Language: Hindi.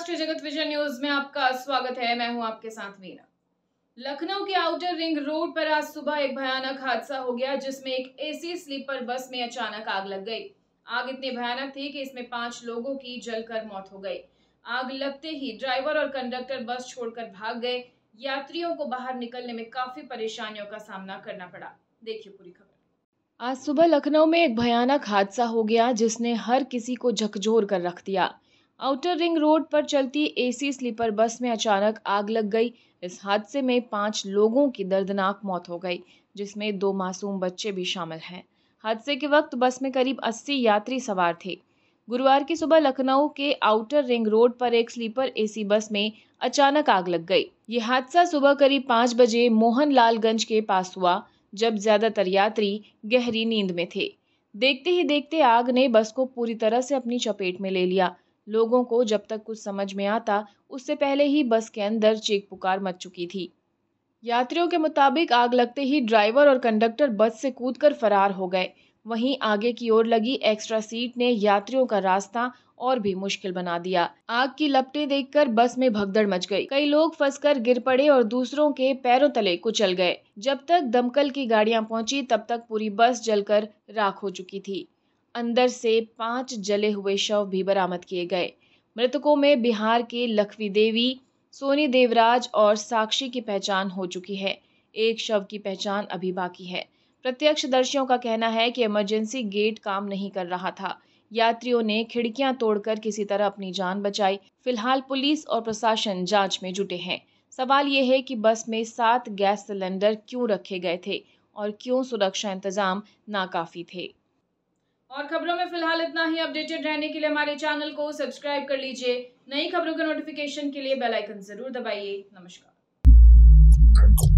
राष्ट्रीय जगत विजय न्यूज में आपका स्वागत है। मैं हूं आपके साथ मीना। लखनऊ के आउटर रिंग रोड पर आज सुबह एक भयानक हादसा हो गया, जिसमें एक एसी स्लीपर बस में अचानक आग लग गई। आग इतनी भयानक थी कि इसमें 5 लोगों की जलकर मौत हो गई। आग लगते ही ड्राइवर और कंडक्टर बस छोड़कर भाग गए। यात्रियों को बाहर निकलने में काफी परेशानियों का सामना करना पड़ा। देखिए पूरी खबर। आज सुबह लखनऊ में एक भयानक हादसा हो गया, जिसने हर किसी को झकझोर कर रख दिया। आउटर रिंग रोड पर चलती एसी स्लीपर बस में अचानक आग लग गई। इस हादसे में 5 लोगों की दर्दनाक मौत हो गई, जिसमें 2 मासूम बच्चे भी शामिल हैं। हादसे के वक्त बस में करीब 80 यात्री सवार थे। गुरुवार की सुबह लखनऊ के आउटर रिंग रोड पर एक स्लीपर एसी बस में अचानक आग लग गई। ये हादसा सुबह करीब 5 बजे मोहनलालगंज के पास हुआ, जब ज्यादातर यात्री गहरी नींद में थे। देखते ही देखते आग ने बस को पूरी तरह से अपनी चपेट में ले लिया। लोगों को जब तक कुछ समझ में आता, उससे पहले ही बस के अंदर चीख पुकार मच चुकी थी। यात्रियों के मुताबिक आग लगते ही ड्राइवर और कंडक्टर बस से कूदकर फरार हो गए। वहीं आगे की ओर लगी एक्स्ट्रा सीट ने यात्रियों का रास्ता और भी मुश्किल बना दिया। आग की लपटें देखकर बस में भगदड़ मच गई। कई लोग फंसकर गिर पड़े और दूसरों के पैरों तले कुचल गए। जब तक दमकल की गाड़ियां पहुंची, तब तक पूरी बस जलकर राख हो चुकी थी। अंदर से 5 जले हुए शव भी बरामद किए गए। मृतकों में बिहार के लखवी देवी, सोनी देवराज और साक्षी की पहचान हो चुकी है। एक शव की पहचान अभी बाकी है। प्रत्यक्षदर्शियों का कहना है कि इमरजेंसी गेट काम नहीं कर रहा था। यात्रियों ने खिड़कियां तोड़कर किसी तरह अपनी जान बचाई। फिलहाल पुलिस और प्रशासन जांच में जुटे हैं। सवाल ये है कि बस में 7 गैस सिलेंडर क्यों रखे गए थे और क्यों सुरक्षा इंतजाम नाकाफी थे। और खबरों में फिलहाल इतना ही। अपडेटेड रहने के लिए हमारे चैनल को सब्सक्राइब कर लीजिए। नई खबरों के नोटिफिकेशन के लिए बेल आइकन जरूर दबाइए। नमस्कार।